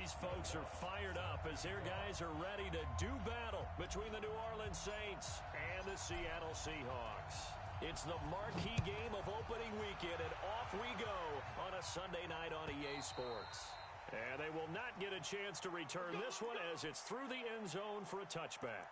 These folks are fired up as their guys are ready to do battle between the New Orleans Saints and the Seattle Seahawks. It's the marquee game of opening weekend, and off we go on a Sunday night on EA Sports. And they will not get a chance to return this one as it's through the end zone for a touchback.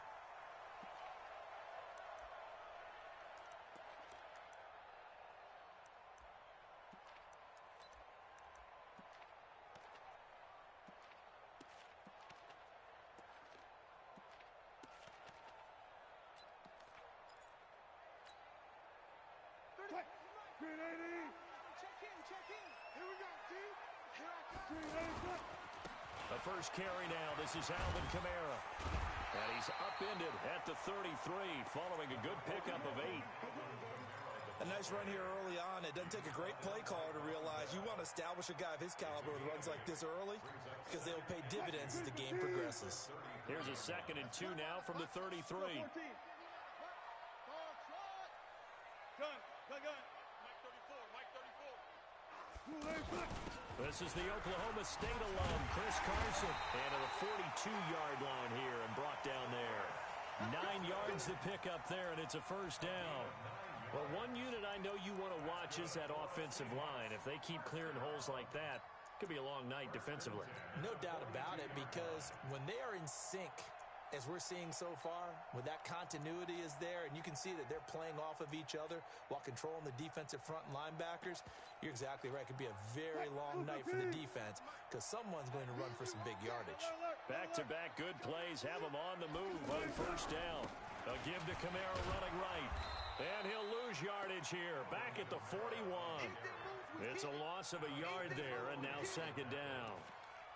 The first carry now. This is Alvin Kamara. And he's upended at the 33 following a good pickup of 8. A nice run here early on. It doesn't take a great play caller to realize you want to establish a guy of his caliber with runs like this early because they'll pay dividends as the game progresses. Here's a 2nd and 2 now from the 33. This is the Oklahoma State alum, Chris Carson. And to the 42-yard line here and brought down there. 9 yards to pick up there, and it's a first down. Well, one unit I know you want to watch is that offensive line. If they keep clearing holes like that, it could be a long night defensively. No doubt about it, because when they are in sync, as we're seeing so far, when that continuity is there, and you can see that they're playing off of each other while controlling the defensive front and linebackers, you're exactly right. It could be a very long night for the defense because someone's going to run for some big yardage. Back-to-back good plays have them on the move on first down. A give to Kamara running right. And he'll lose yardage here, back at the 41. It's a loss of a yard there, and now 2nd down.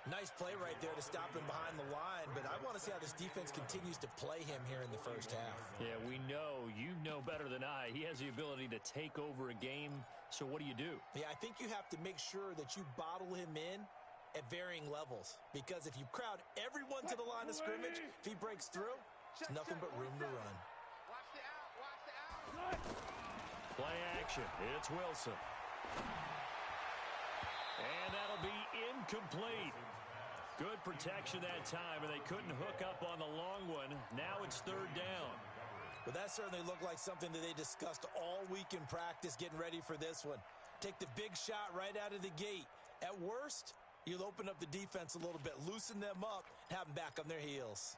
Nice play right there to stop him behind the line, but I want to see how this defense continues to play him here in the first half. Yeah, we know. You know better than I. He has the ability to take over a game, so what do? Yeah, I think you have to make sure that you bottle him in at varying levels, because if you crowd everyone to the line of scrimmage, if he breaks through, there's nothing but room to run. Play action. It's Wilson. And that'll be incomplete. Good protection that time, and they couldn't hook up on the long one. Now it's 3rd down. Well, that certainly looked like something that they discussed all week in practice getting ready for this one. Take the big shot right out of the gate. At worst, you'll open up the defense a little bit, loosen them up, and have them back on their heels.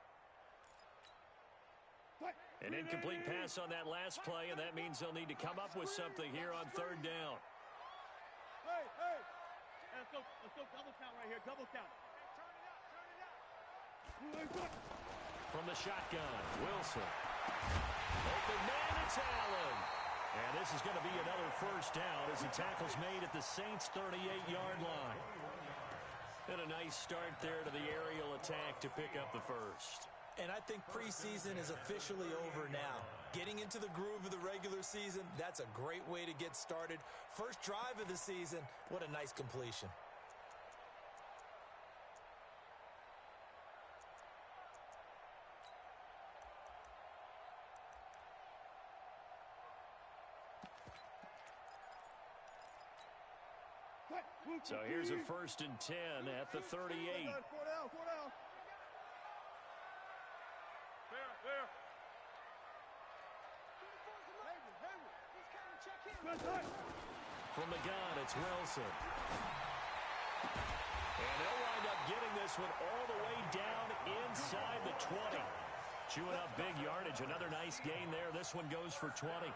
An incomplete pass on that last play, and that means they'll need to come up with something here on 3rd down. Hey. Let's go double count right here. Double count. From the shotgun, Wilson. Open man, it's Allen. And this is going to be another first down as the tackle's made at the Saints' 38-yard line. And a nice start there to the aerial attack to pick up the first. And I think preseason is officially over now. Getting into the groove of the regular season, that's a great way to get started. First drive of the season, what a nice completion. So here's a 1st and 10 at the 38. Four down. Fair. From the gun, it's Wilson. And they'll wind up getting this one all the way down inside the 20. Chewing up big yardage. Another nice gain there. This one goes for 20.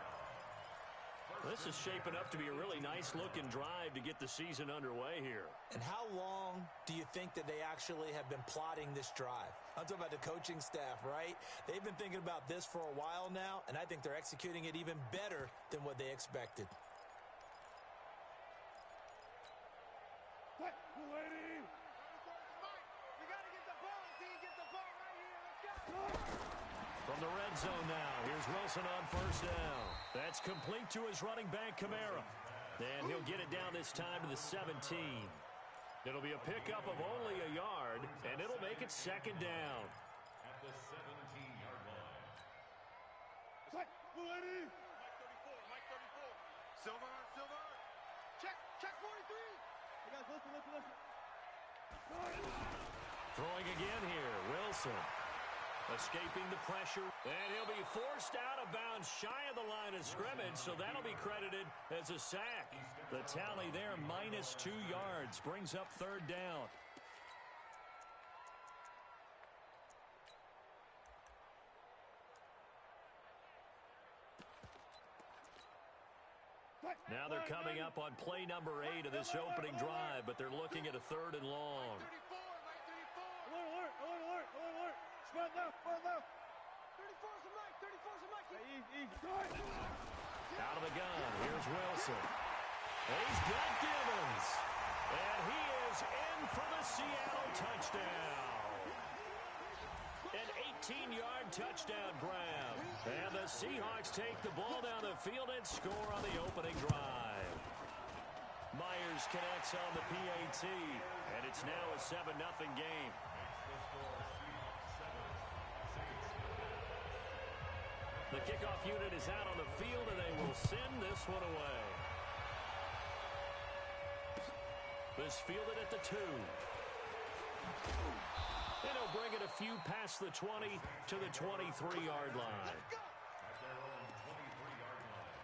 This is shaping up to be a really nice-looking drive to get the season underway here. And how long do you think that they actually have been plotting this drive? I'm talking about the coaching staff, right? They've been thinking about this for a while now, and I think they're executing it even better than what they expected. From the red zone now, here's Wilson on first down. That's complete to his running back, Kamara. And he'll get it down this time to the 17. It'll be a pickup of only a yard, and it'll make it 2nd down. At the 17-yard line. Mike 34. Silver. Check 43. Hey guys, listen. again here. Wilson escaping the pressure, and he'll be forced out of bounds shy of the line of scrimmage, so that'll be credited as a sack. The tally there, -2 yards, brings up third down. Now they're coming up on play number 8 of this opening drive, but they're looking at a 3rd and long. Alert. Spread left. 34's a Mike. Out of the gun, here's Wilson. He's got Gibbons. And he is in for the Seattle touchdown. An 18-yard touchdown grab. And the Seahawks take the ball down the field and score on the opening drive. Myers connects on the PAT, and it's now a 7-0 game. The kickoff unit is out on the field, and they will send this one away. This fielded at the 2. And he'll bring it a few past the 20 to the 23-yard line. At their own 23-yard line.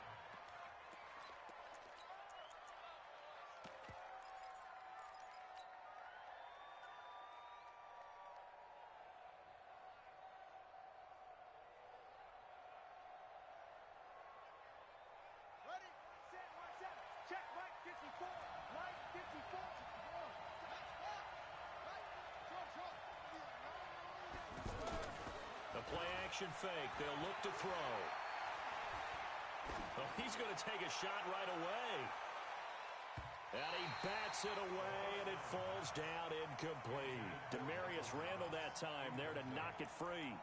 Ready, set, watch out. Check, Mike 54. Mike 54. A play-action fake. They'll look to throw. Oh, he's going to take a shot right away. And he bats it away, and it falls down incomplete. Demarius Randall that time there to knock it free.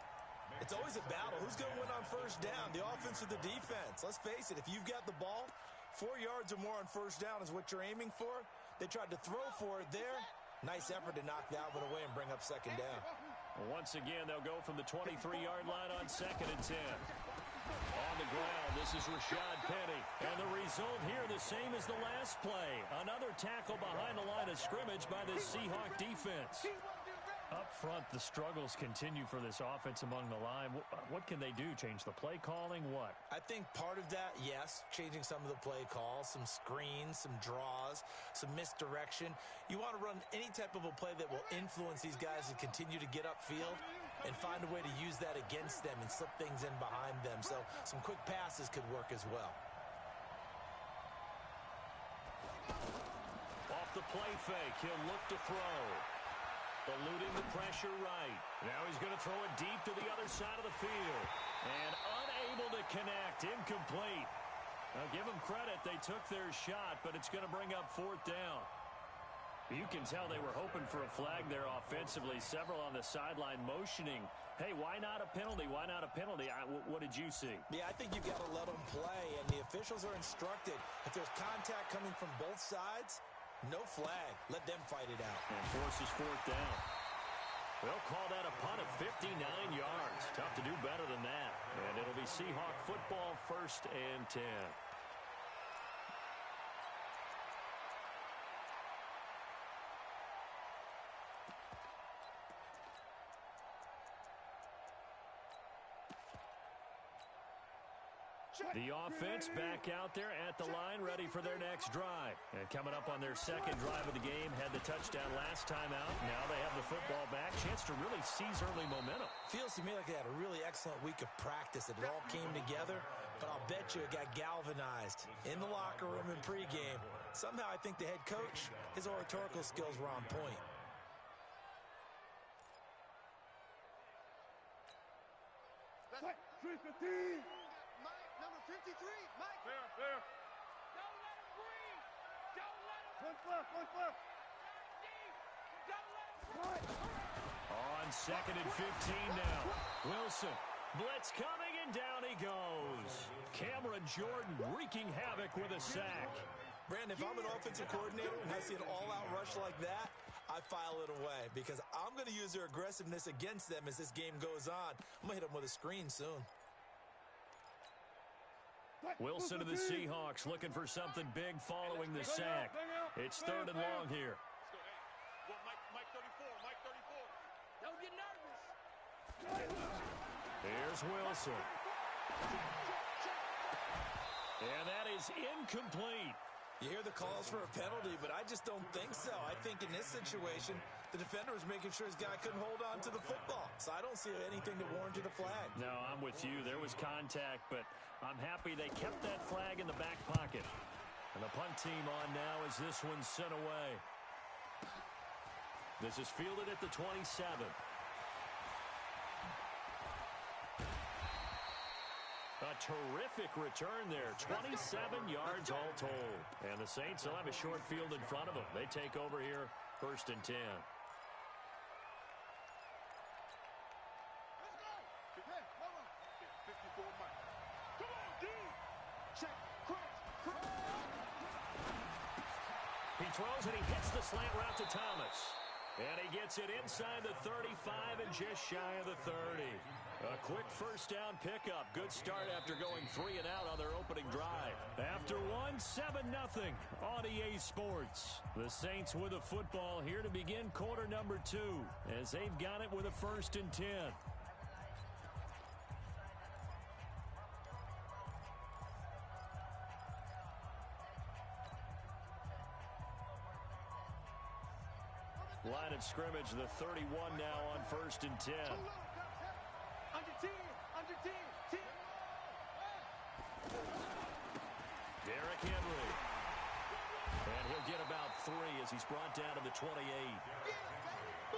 It's always a battle. Who's going to win on first down, the offense or the defense? Let's face it, if you've got the ball, 4 yards or more on first down is what you're aiming for. They tried to throw for it there. Nice effort to knock that one away and bring up second down. Once again, they'll go from the 23-yard line on 2nd and 10. On the ground, this is Rashad Penny. And the result here the same as the last play. Another tackle behind the line of scrimmage by the Seahawk defense. Up front, the struggles continue for this offense among the line. What can they do? Change the play calling? What? I think part of that, yes, changing some of the play calls, some screens, some draws, some misdirection. You want to run any type of a play that will influence these guys to continue to get upfield and find a way to use that against them and slip things in behind them. So some quick passes could work as well. Off the play fake, he'll look to throw. Eluding the pressure right. Now he's going to throw it deep to the other side of the field. And unable to connect. Incomplete. Now give them credit. They took their shot, but it's going to bring up 4th down. You can tell they were hoping for a flag there offensively. Several on the sideline motioning. Hey, why not a penalty? Why not a penalty? What did you see? Yeah, I think you've got to let them play, and the officials are instructed. If there's contact coming from both sides, no flag. Let them fight it out. And forces 4th down. They'll call that a punt of 59 yards. Tough to do better than that. And it'll be Seahawk football, 1st and 10. The offense back out there at the line, ready for their next drive. And coming up on their 2nd drive of the game, had the touchdown last time out. Now they have the football back. Chance to really seize early momentum. Feels to me like they had a really excellent week of practice. It all came together, but I'll bet you it got galvanized in the locker room in pregame. Somehow I think the head coach, his oratorical skills were on point. Mike, 315. Mike, number 53. Mike. Fair. Don't let him breathe. Don't let him. One left. Don't let him breathe. On 2nd and 15 now. Wilson. Blitz coming, and down he goes. Cameron Jordan wreaking havoc with a sack. Brandon, if I'm an offensive coordinator and I see an all-out rush like that, I file it away because I'm going to use their aggressiveness against them as this game goes on. I'm going to hit them with a screen soon. Wilson to the Seahawks looking for something big following the sack. It's 3rd and long here. Mike 34. Here's Wilson. And that is incomplete. You hear the calls for a penalty, but I just don't think so. I think in this situation, the defender was making sure his guy couldn't hold on to the football. So I don't see anything that warranted a flag. No, I'm with you. There was contact, but I'm happy they kept that flag in the back pocket. And the punt team on now as this one's sent away. This is fielded at the 27. A terrific return there. 27 yards all told. And the Saints will have a short field in front of them. They take over here, 1st and 10. He throws and he hits the slant route to Thomas. And he gets it inside the 35 and just shy of the 30. A quick first down pickup. Good start after going 3 and out on their opening drive. After one, 7-0 on EA Sports. The Saints with a football here to begin quarter number 2 as they've got it with a 1st and 10. Line of scrimmage, the 31 now on 1st and 10. Derrick Henry. And he'll get about 3 as he's brought down to the 28.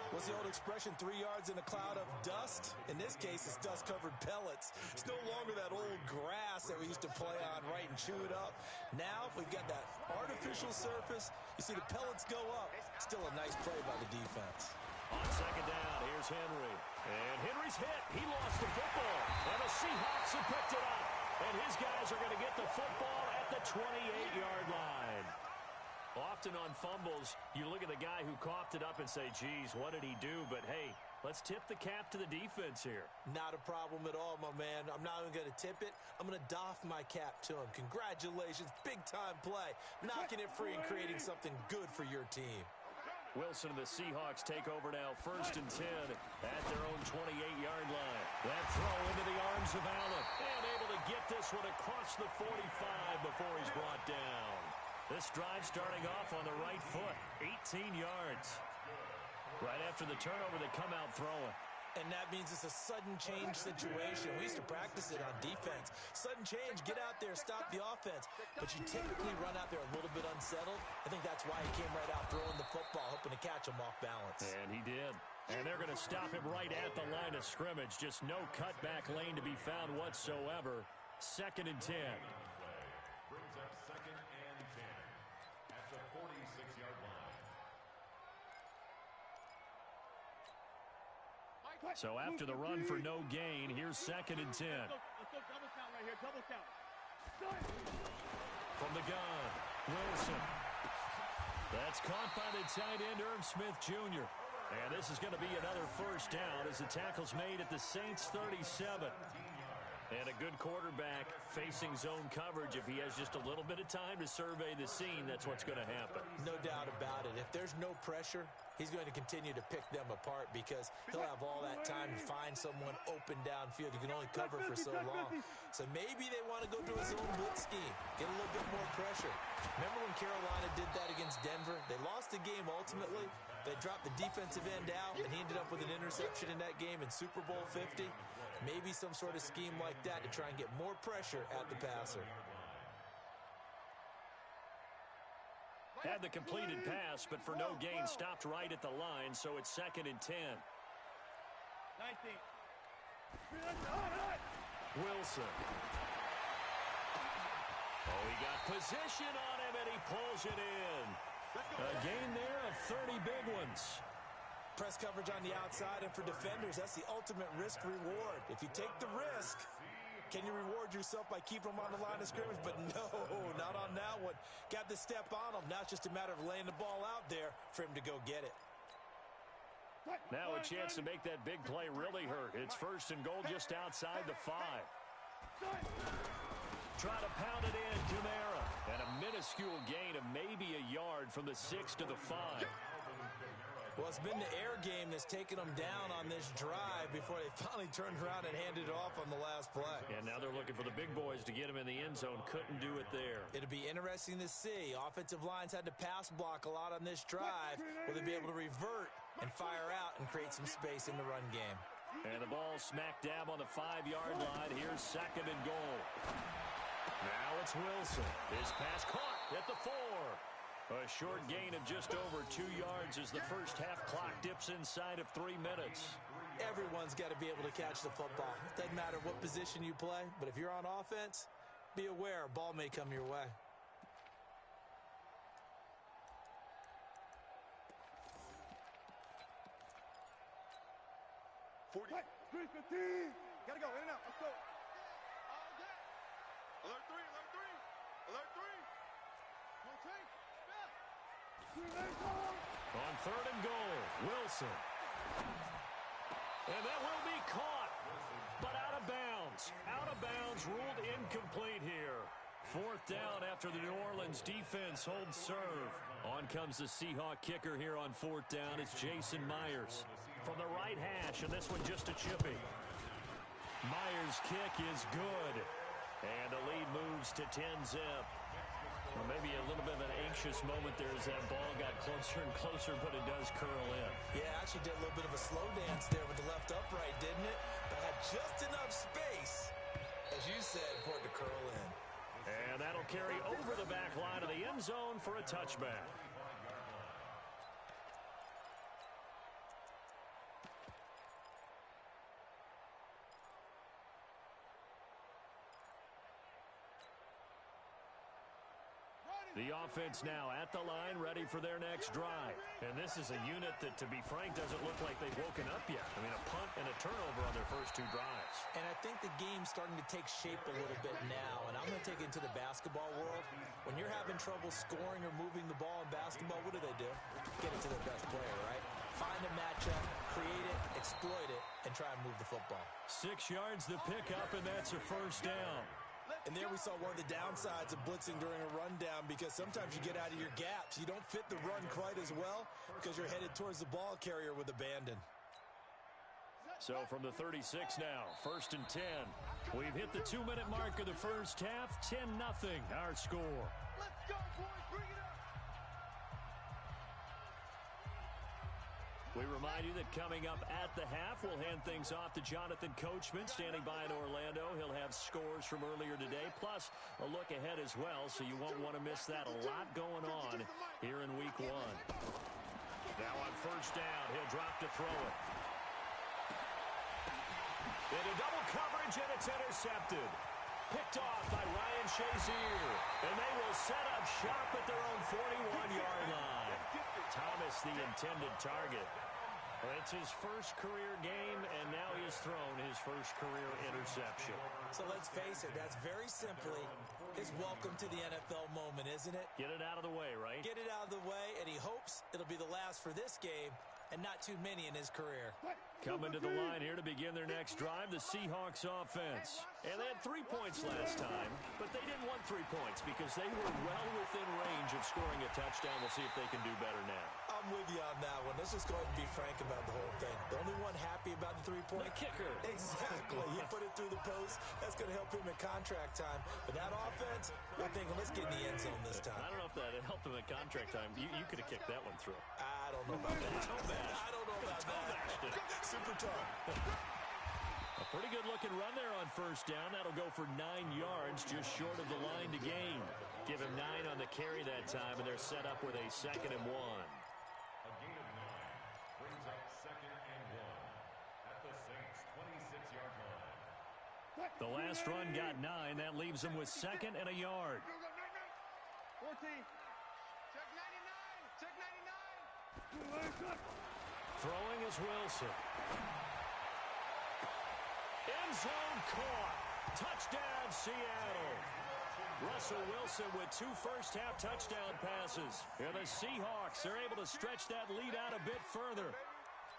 What's the old expression, 3 yards in a cloud of dust? In this case, it's dust-covered pellets. It's no longer that old grass that we used to play on, right, and chew it up. Now, we've got that artificial surface. You see the pellets go up. Still a nice play by the defense. On 2nd down, here's Henry. And Henry's hit. He lost the football. And the Seahawks have picked it up. And his guys are going to get the football at the 28-yard line. Often on fumbles, you look at the guy who coughed it up and say, geez, what did he do? But, hey, let's tip the cap to the defense here. Not a problem at all, my man. I'm not even going to tip it. I'm going to doff my cap to him. Congratulations. Big-time play. Knocking it free and creating something good for your team. Wilson and the Seahawks take over now, 1st and 10 at their own 28-yard line. That throw into the arms of Allen. And able to get this one across the 45 before he's brought down. This drive starting off on the right foot, 18 yards. Right after the turnover, they come out throwing. And that means it's a sudden change situation. We used to practice it on defense. Sudden change, get out there, stop the offense. But you typically run out there a little bit unsettled. I think that's why he came right out throwing the football, hoping to catch him off balance. And he did. And they're going to stop him right at the line of scrimmage. Just no cutback lane to be found whatsoever. 2nd and 10. Brings up 2nd and 10 at the 46-yard line. So after the run for no gain, here's 2nd and 10. Let's go double count right here, double count. From the gun, Wilson. That's caught by the tight end, Irv Smith Jr. And this is going to be another first down as the tackle's made at the Saints 37. And a good quarterback facing zone coverage. If he has just a little bit of time to survey the scene, that's what's going to happen. No doubt about it. If there's no pressure, he's going to continue to pick them apart because he'll have all that time to find someone open downfield. You can only cover for so long. So maybe they want to go to a zone blitz scheme, get a little bit more pressure. Remember when Carolina did that against Denver? They lost the game ultimately. They dropped the defensive end out, and he ended up with an interception in that game in Super Bowl 50. Maybe some sort of scheme like that to try and get more pressure at the passer. Had the completed pass, but for no gain, stopped right at the line, so it's 2nd and 10. 19. Wilson. Oh, he got position on him, and he pulls it in. A gain there of 30 big ones. Press coverage on the outside, and for defenders, that's the ultimate risk-reward. If you take the risk, can you reward yourself by keeping them on the line of scrimmage? But no, not on that one. Got the step on him. Now it's just a matter of laying the ball out there for him to go get it. Now a chance to make that big play really hurt. It's 1st and goal just outside the 5. Try to pound it in, Kamara. And a minuscule gain of maybe a yard from the 6 to the 5. Well, it's been the air game that's taken them down on this drive before they finally turned around and handed it off on the last play. And now they're looking for the big boys to get him in the end zone. Couldn't do it there. It'll be interesting to see. Offensive lines had to pass block a lot on this drive. Will they be able to revert and fire out and create some space in the run game? And the ball smack dab on the 5-yard line. Here's 2nd and goal. Now it's Wilson. His pass caught at the 4. A short gain of just over 2 yards as the first half clock dips inside of 3 minutes. Everyone's got to be able to catch the football. Doesn't matter what position you play, but if you're on offense, be aware a ball may come your way. Gotta go, in and out, let's go. All day. Alert 3, alert 3, alert 3. No take. On 3rd and goal, Wilson. And that will be caught, but out of bounds. Out of bounds, ruled incomplete here. 4th down after the New Orleans defense holds serve. On comes the Seahawk kicker here on 4th down. It's Jason Myers from the right hash, and this one just a chippy. Myers' kick is good, and the lead moves to 10-zip. Well, maybe a little bit of an anxious moment there as that ball got closer and closer, but it does curl in. Yeah, actually did a little bit of a slow dance there with the left upright, didn't it? But had just enough space, as you said, for it to curl in. And that'll carry over the back line of the end zone for a touchback. The offense now at the line, ready for their next drive. And this is a unit that, to be frank, doesn't look like they've woken up yet. I mean, a punt and a turnover on their first 2 drives. And I think the game's starting to take shape a little bit now. And I'm going to take it into the basketball world. When you're having trouble scoring or moving the ball in basketball, what do? Get it to their best player, right? Find a matchup, create it, exploit it, and try and move the football. 6 yards the pickup, and that's a first down. And there we saw one of the downsides of blitzing during a rundown, because sometimes you get out of your gaps. You don't fit the run quite as well because you're headed towards the ball carrier with abandon. So from the 36 now, 1st and 10. We've hit the 2-minute mark of the first half. 10-0 our score. Let's go, boys, bring it up. We remind you that coming up at the half, we'll hand things off to Jonathan Coachman, standing by in Orlando. He'll have scores from earlier today, plus a look ahead as well, so you won't want to miss that. A lot going on here in Week 1. Now on 1st down, he'll drop to throw it. Into double coverage, and it's intercepted. Picked off by Ryan Shazier. And they will set up shop at their own 41-yard line. Thomas, the intended target. It's his first career game, and now he's thrown his first career interception. So let's face it, that's very simply his welcome to the NFL moment, isn't it? Get it out of the way, right? Get it out of the way, and he hopes it'll be the last for this game and not too many in his career. Coming to the line here to begin their next drive, the Seahawks offense. And they had 3 points last time, but they didn't want 3 points because they were well within range of scoring a touchdown. We'll see if they can do better now. I'm with you on that one. Let's just go ahead and be frank about the whole thing. The only one happy about the 3-point? The kicker. Exactly. He put it through the post. That's going to help him in contract time. But that offense, I'm thinking, let's get in the end zone this time. I don't know if that helped him in contract time. You could have kicked that one through. I don't know about that. I don't know about that. Super tough. A pretty good-looking run there on 1st down. That'll go for 9 yards, just short of the line to gain. Give him 9 on the carry that time, and they're set up with a 2nd and 1. A gain of 9 brings up 2nd and 1 at the Saints' 26-yard line. The last run got 9. That leaves them with 2nd and a yard. 14. Check 99. Check 99. Throwing is Wilson. End zone caught. Touchdown, Seattle. Russell Wilson with 2 first-half touchdown passes. And the Seahawks are able to stretch that lead out a bit further.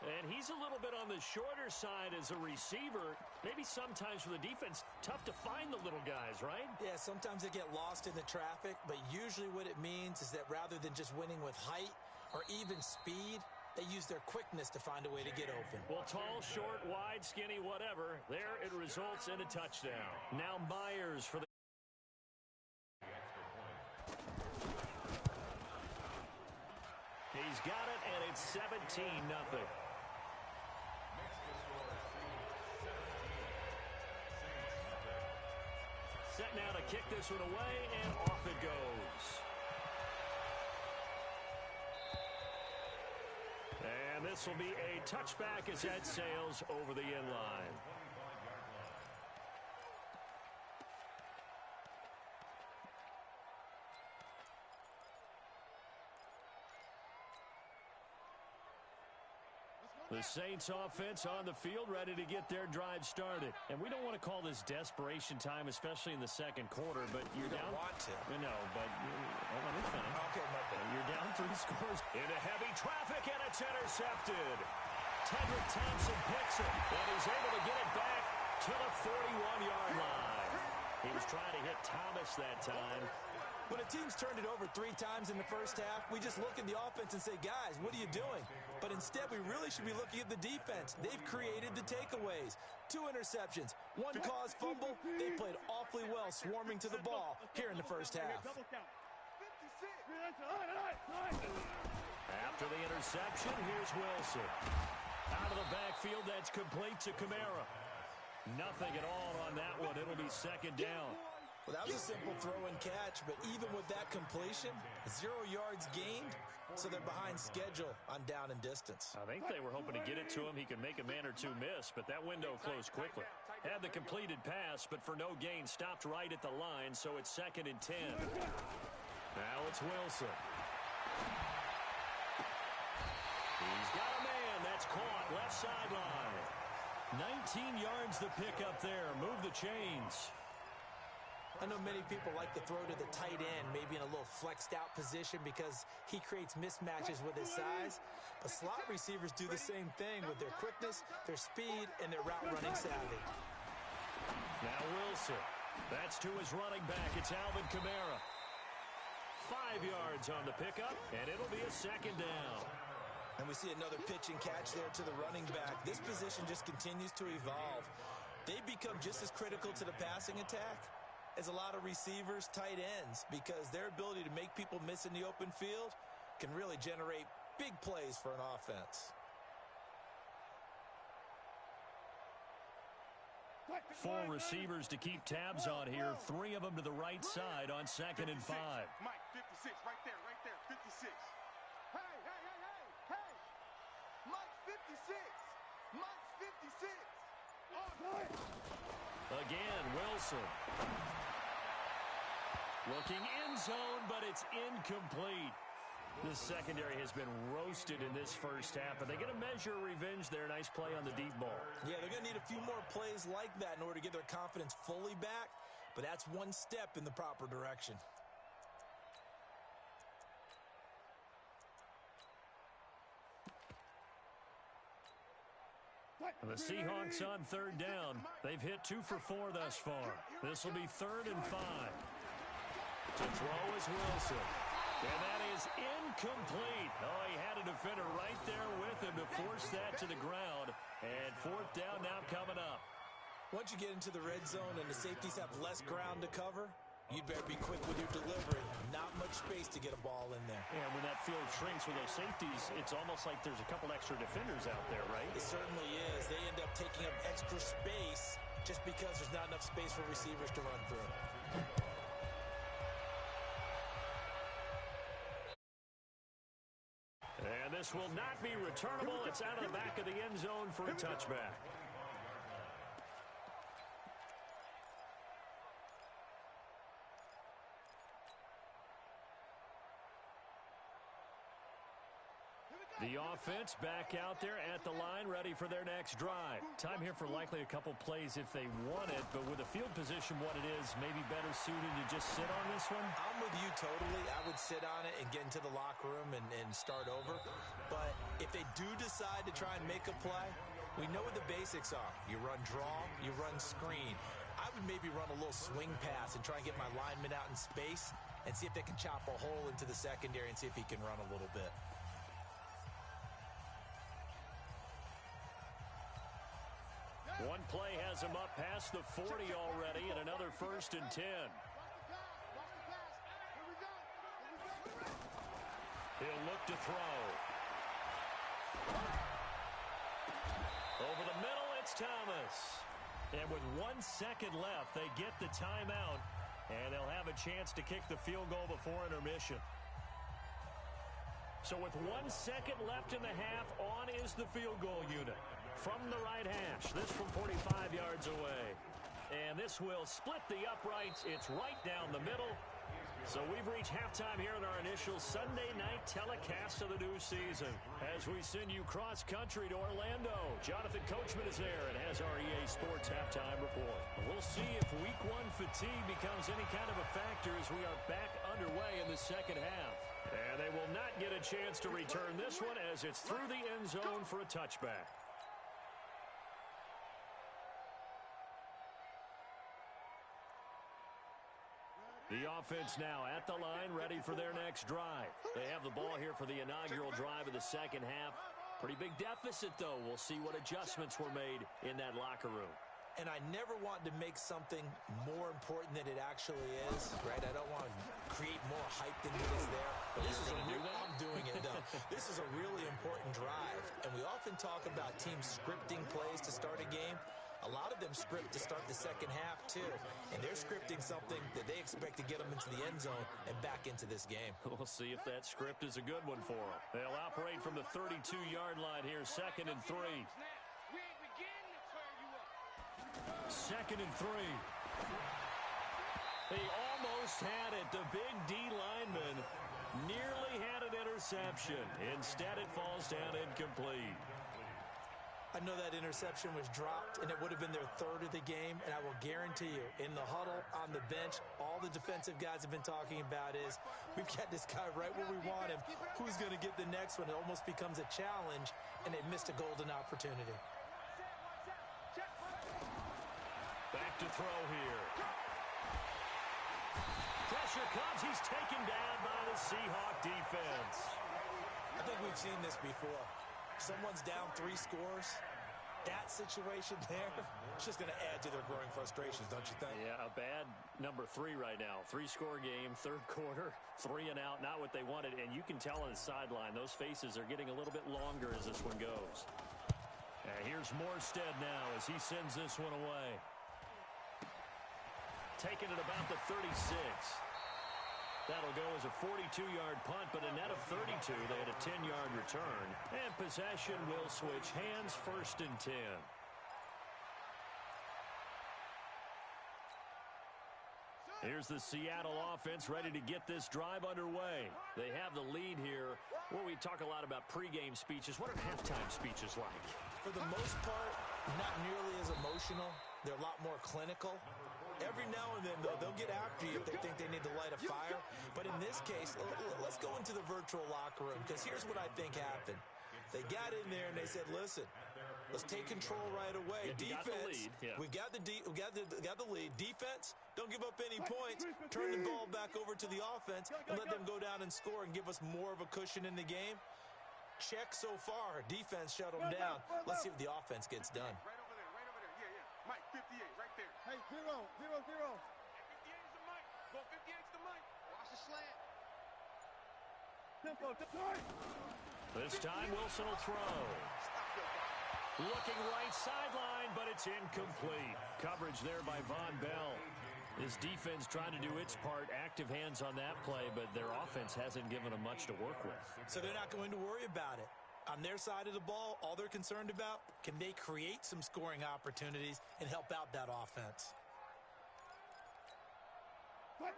And he's a little bit on the shorter side as a receiver. Maybe sometimes for the defense, tough to find the little guys, right? Yeah, sometimes they get lost in the traffic, but usually what it means is that rather than just winning with height or even speed, They use their quickness to find a way to get open. Well, tall, short, wide, skinny, whatever. There it results in a touchdown. Now Myers for the... He's got it, and it's 17-0. Set now to kick this one away, and off it goes. And this will be a touchback as that sails over the end line. The Saints offense on the field, ready to get their drive started. And we don't want to call this desperation time, especially in the second quarter, but you're down. You don't want to. No, but let me finish. Okay, my bad. You're down 3 scores. Into heavy traffic, and it's intercepted. Tedrick Thompson picks it, and he's able to get it back to the 41-yard line. He was trying to hit Thomas that time. When a team's turned it over 3 times in the first half, we just look at the offense and say, guys, what are you doing? But instead, we really should be looking at the defense. They've created the takeaways. 2 interceptions, 1 caused fumble. They played awfully well swarming to the ball here in the first half. After the interception, here's Wilson. Out of the backfield, that's complete to Kamara. Nothing at all on that one. It'll be second down. Well, that was a simple throw and catch, but even with that completion, 0 yards gained, so they're behind schedule on down and distance. I think they were hoping to get it to him. He could make a man or 2 miss, but that window closed quickly. Had the completed pass, but for no gain, stopped right at the line, so it's second and 10. Now it's Wilson. He's got a man. That's caught. Left sideline. 19 yards the pickup there. Move the chains. I know many people like to throw to the tight end, maybe in a little flexed out position because he creates mismatches with his size. But slot receivers do the same thing with their quickness, their speed, and their route running savvy. Now Wilson. That's to his running back. It's Alvin Kamara. 5 yards on the pickup, and it'll be a second down. And we see another pitch and catch there to the running back. This position just continues to evolve. They become just as critical to the passing attack as a lot of receivers, tight ends, because their ability to make people miss in the open field can really generate big plays for an offense. 4 receivers to keep tabs on here. 3 of them to the right side on 2nd and 5. Mike, 56, right there, 56. Hey! Mike's 56! Mike's 56! Again, Wilson. Looking end zone, but it's incomplete. The secondary has been roasted in this first half, but they get a measure of revenge there. Nice play on the deep ball. Yeah, they're going to need a few more plays like that in order to get their confidence fully back, but that's one step in the proper direction. The Seahawks on 3rd down. They've hit 2 for 4 thus far. This will be 3rd and 5. To throw is Wilson. And that is incomplete. Oh, he had a defender right there with him to force that to the ground. And 4th down now coming up. Once you get into the red zone and the safeties have less ground to cover, you'd better be quick with your delivery. Not much space to get a ball in there. And when that field shrinks with those safeties, it's almost like there's a couple extra defenders out there, right? It certainly is. They end up taking up extra space just because there's not enough space for receivers to run through. And this will not be returnable. It's out of the back of the end zone for a touchback. The offense back out there at the line, ready for their next drive. Time here for likely a couple plays if they want it, but with the field position what it is, maybe better suited to just sit on this one? I'm with you totally. I would sit on it and get into the locker room and start over. But if they do decide to try and make a play, we know what the basics are. You run draw, you run screen. I would maybe run a little swing pass and try and get my lineman out in space and see if they can chop a hole into the secondary and see if he can run a little bit. play has him up past the 40 already, and another 1st and 10. He'll look to throw. Over the middle, it's Thomas. And with 1 second left, they get the timeout, and they'll have a chance to kick the field goal before intermission. So with 1 second left in the half, on is the field goal unit. From the right hash, this from 45 yards away. And this will split the uprights. It's right down the middle. So we've reached halftime here in our initial Sunday night telecast of the new season. As we send you cross-country to Orlando, Jonathan Coachman is there and has our EA Sports halftime report. We'll see if Week 1 fatigue becomes any kind of a factor as we are back underway in the second half. And they will not get a chance to return this one as it's through the end zone for a touchback. The offense now at the line, ready for their next drive. They have the ball here for the inaugural drive of the second half. Pretty big deficit, though. We'll see what adjustments were made in that locker room. And I never want to make something more important than it actually is, right? I don't want to create more hype than it is there. But this is I'm doing it, though. This is a really important drive. And we often talk about teams scripting plays to start a game. A lot of them script to start the second half, too. And they're scripting something that they expect to get them into the end zone and back into this game. We'll see if that script is a good one for them. They'll operate from the 32-yard line here, 2nd and 3. 2nd and 3. They almost had it. The big D lineman nearly had an interception. Instead, it falls down incomplete. I know that interception was dropped, and it would have been their 3rd of the game, and I will guarantee you, in the huddle, on the bench, all the defensive guys have been talking about is, we've got this guy right where we want him. Who's going to get the next one? It almost becomes a challenge, and they missed a golden opportunity. Back to throw here. Pressure comes. He's taken down by the Seahawk defense. I think we've seen this before. Someone's down 3 scores. That situation there, it's just going to add to their growing frustrations, don't you think? Yeah, a bad number 3 right now. 3-score game, 3rd quarter, 3 and out, not what they wanted. And you can tell on the sideline, those faces are getting a little bit longer as this one goes. And here's Morstead now as he sends this one away. Taking it about the 36. That'll go as a 42-yard punt, but a net of 32. They had a 10-yard return. And possession will switch hands, 1st and 10. Here's the Seattle offense ready to get this drive underway. They have the lead here. Where we talk a lot about pregame speeches. What are halftime speeches like? For the most part, not nearly as emotional. They're a lot more clinical. Every now and then, though, they'll get after you if they think they need to light a fire. But in this case, let's go into the virtual locker room, because here's what I think happened. They got in there and they said, listen, let's take control right away. Yeah, defense, we've got the lead. Defense, don't give up any points. Turn the ball back over to the offense and let them go down and score and give us more of a cushion in the game. Check so far. Defense shut them down. Let's see if the offense gets done. Right over there. Yeah. Mike, 58, right there. Hey, 0. 58 is the Mike. Go 58 is the Mike. Watch the slant. Tempo. This time, Wilson will throw. Looking right sideline, but it's incomplete. Coverage there by Von Bell. His defense trying to do its part. Active hands on that play, but their offense hasn't given them much to work with. So they're not going to worry about it. On their side of the ball, all they're concerned about, can they create some scoring opportunities and help out that offense?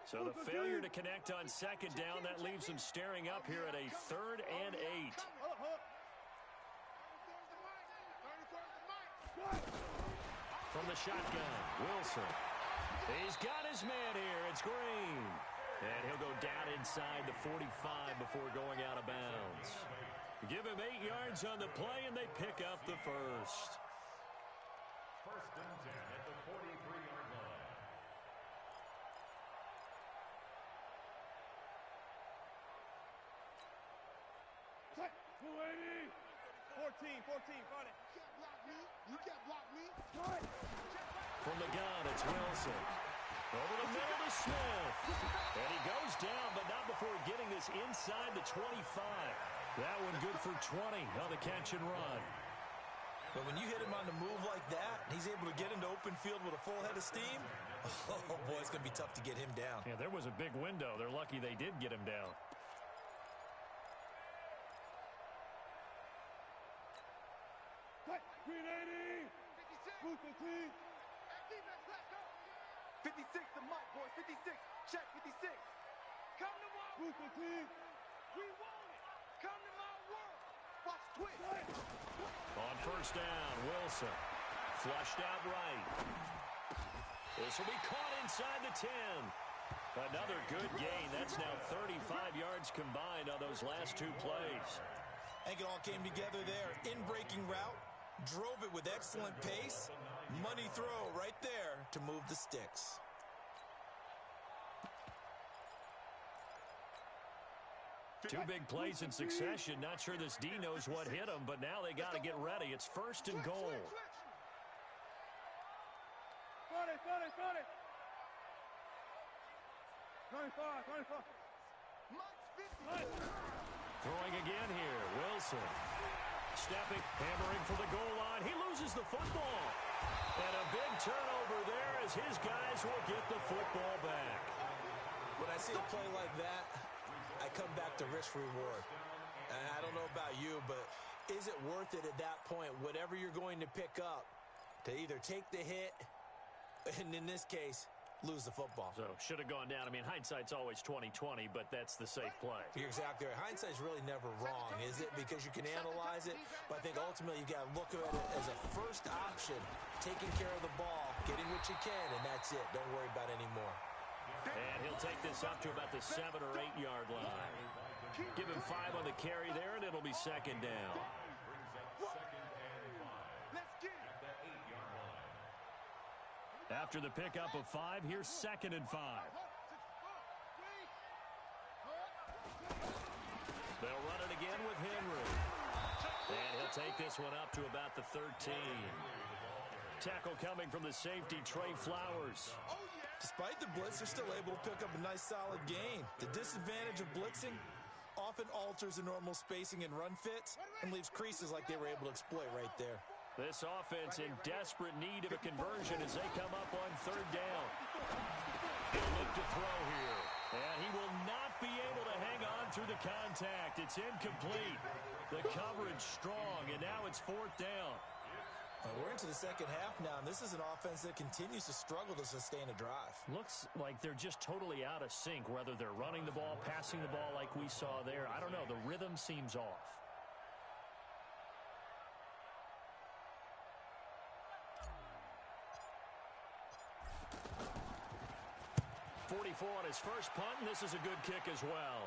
So the failure to connect on 2nd down, that leaves them staring up here at a 3rd and 8. From the shotgun, Wilson. He's got his man here. It's Green. And he'll go down inside the 45 before going out of bounds. Give him 8 yards on the play, and they pick up the first. 1st and 10 at the 43-yard line. Set. 280. 14, find it. You can't block me. From the gun, it's Wilson. Over the middle to Smith. And he goes down, but not before getting this inside the 25. That one good for 20 on the catch and run. But when you hit him on the move like that, he's able to get into open field with a full head of steam. Oh, boy, it's going to be tough to get him down. Yeah, there was a big window. They're lucky they did get him down. Green 80. 56. 56 to Mike, boys. 56. Check 56. Come to my world. We want it. Come to my world. Watch twitch. On first down, Wilson. Flushed out right. This will be caught inside the 10. Another good gain. That's now 35 yards combined on those last two plays. I think it all came together there. In-breaking route. Drove it with excellent pace. Money throw right there to move the sticks. Two big plays in succession. Not sure this D knows what hit him, but now they got to get ready. It's first and goal. 25. Throwing again here. Wilson. Stepping, hammering for the goal line. He loses the football. And a big turnover there as his guys will get the football back. When I see a play like that, I come back to risk reward. I don't know about you, but is it worth it at that point, whatever you're going to pick up, to either take the hit, and in this case, lose the football? So, should have gone down. I mean, hindsight's always 20/20, but that's the safe play. You're exactly right. Hindsight's really never wrong, is it? Because you can analyze it, but I think ultimately you got to look at it as a first option, taking care of the ball, getting what you can, and that's it. Don't worry about any more. And he'll take this up to about the 7 or 8 yard line. Give him 5 on the carry there, and it'll be second down. After the pickup of 5, here's second and 5. They'll run it again with Henry. And he'll take this one up to about the 13. Tackle coming from the safety, Trey Flowers. Despite the blitz, they're still able to pick up a nice solid gain. The disadvantage of blitzing often alters the normal spacing and run fits and leaves creases like they were able to exploit right there. This offense in desperate need of a conversion as they come up on third down. He'll look to throw here. And he will not be able to hang on through the contact. It's incomplete. The coverage strong, and now it's fourth down. We're into the second half now, and this is an offense that continues to struggle to sustain a drive. Looks like they're just totally out of sync, whether they're running the ball, passing the ball like we saw there. I don't know. The rhythm seems off. On his first punt, and this is a good kick as well.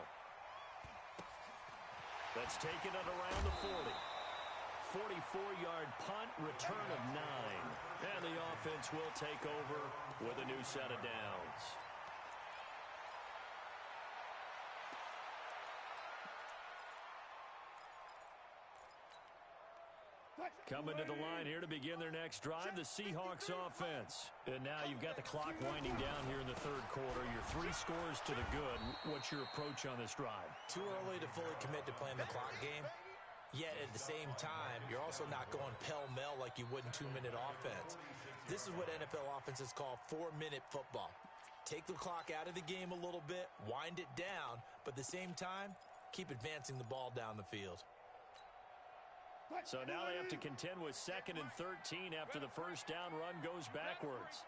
That's taken it around the 40. 44-yard punt, return of 9. And the offense will take over with a new set of downs. Coming to the line here to begin their next drive, the Seahawks offense. And now you've got the clock winding down here in the third quarter. You're 3 scores to the good. What's your approach on this drive? Too early to fully commit to playing the clock game. Yet at the same time, you're also not going pell-mell like you would in 2-minute offense. This is what NFL offenses call 4-minute football. Take the clock out of the game a little bit, wind it down, but at the same time, keep advancing the ball down the field. So now they have to contend with 2nd and 13 after the first down run goes backwards.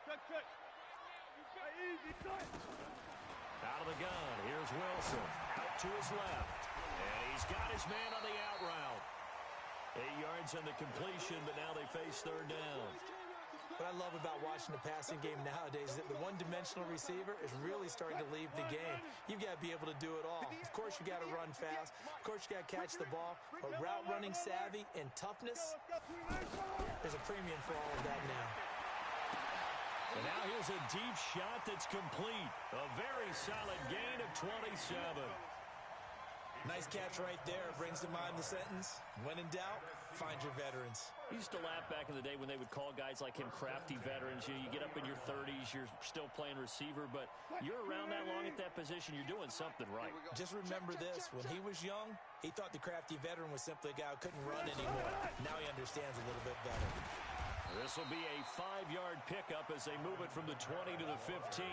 Out of the gun, here's Wilson. Out to his left. And he's got his man on the out route. 8 yards on the completion, but now they face third down. What I love about watching the passing game nowadays is that the one-dimensional receiver is really starting to leave the game. You've got to be able to do it all. Of course, you got to run fast. Of course, you got to catch the ball. But route running savvy and toughness, there's a premium for all of that now. And now here's a deep shot that's complete. A very solid gain of 27. Nice catch right there. Brings to mind the sentence, when in doubt, Find your veterans. I used to laugh back in the day when they would call guys like him crafty veterans. You get up in your 30s, you're still playing receiver, but you're around that long at that position, you're doing something right. Just remember this. When he was young, he thought the crafty veteran was simply a guy who couldn't run anymore. Now he understands a little bit better. This will be a 5-yard pickup as they move it from the 20 to the 15.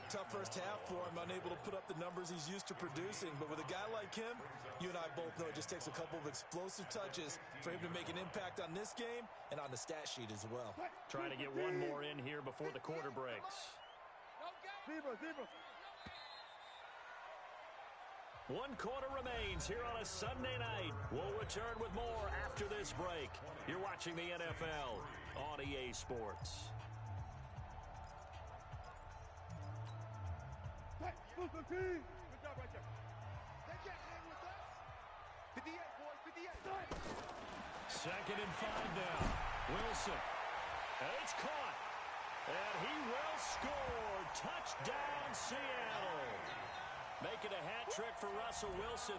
Tough first half for him, unable to put up the numbers he's used to producing. But with a guy like him, you and I both know it just takes a couple of explosive touches for him to make an impact on this game and on the stat sheet as well. Trying to get one more in here before the quarter breaks. One quarter remains here on a Sunday night. We'll return with more after this break. You're watching the NFL on EA Sports. Good job right there. They can't hang with us. 58, boys, 58. Second and 5 now. Wilson. And it's caught. And he will score. Touchdown, Seattle. Making a hat trick for Russell Wilson.